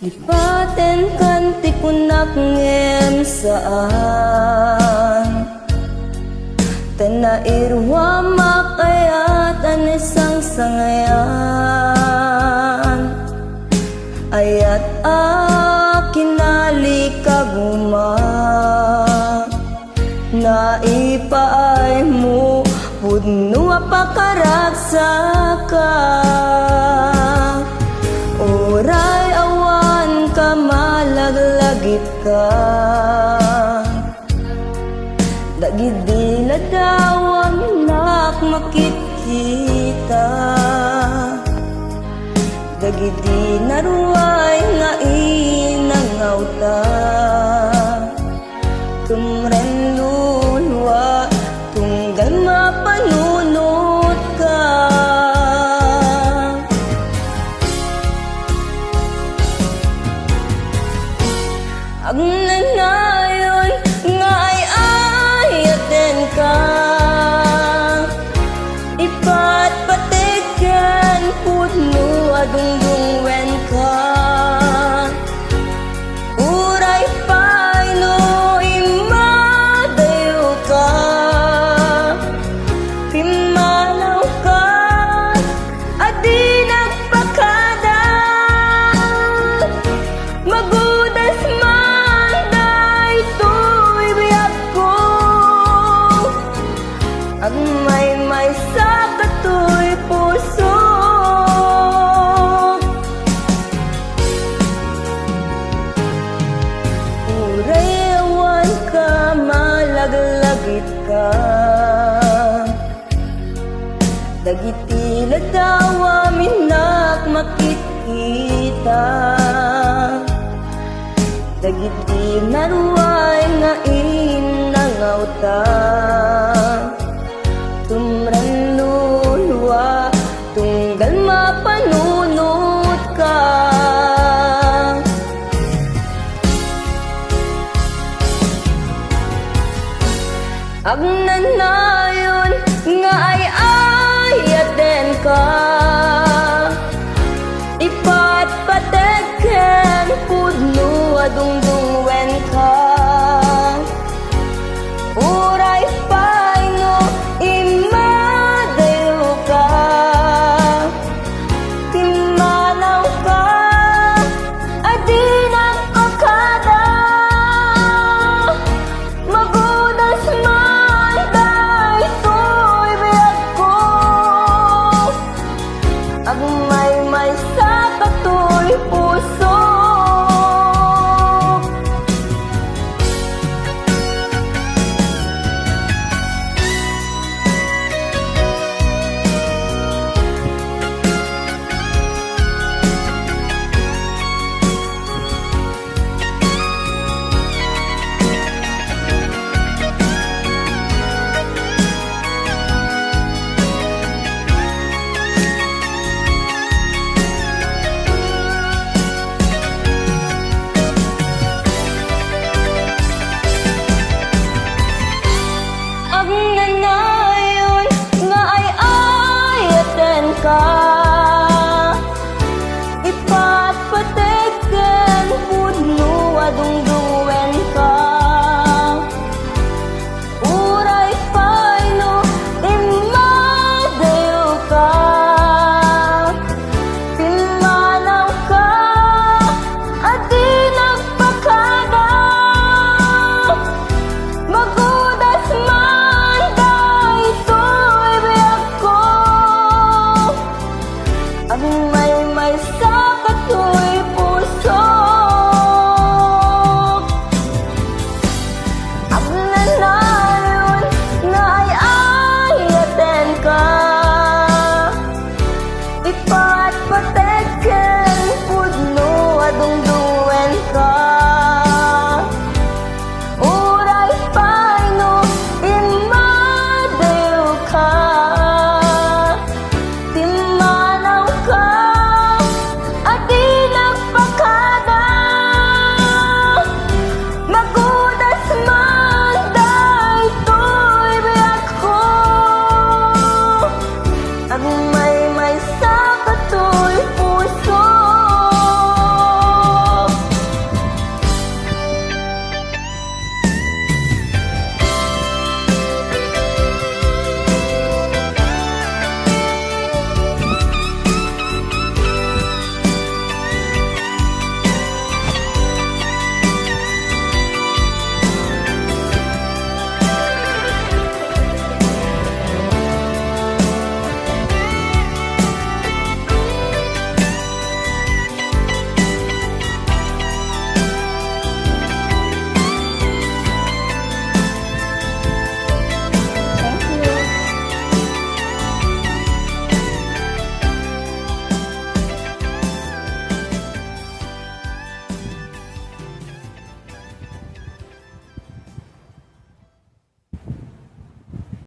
Ipaten kan ti kunak ngem saan Tanairwa makayat an isang sangayan Ayat akinali kaguma Naipaay mo pudno apakaragsaka Oray awan ka malaglagip ka Dagidi ladawan nak makikita Dagidi naruay nga inangawta Tumren lulwa tunggal mapanunot ka Ang nanayon nga ay ayaten ka Ipat patikan pudno adungdungwen ka Uray pay no imadayo ka Pimanaw ka adi nagpakada Magudas man daytoy biyag ko Agmay-may sa katoy puso Urayawan ka malaglagit ka Dagiti ladawa minak makikita Dagiti naruay nga inangawta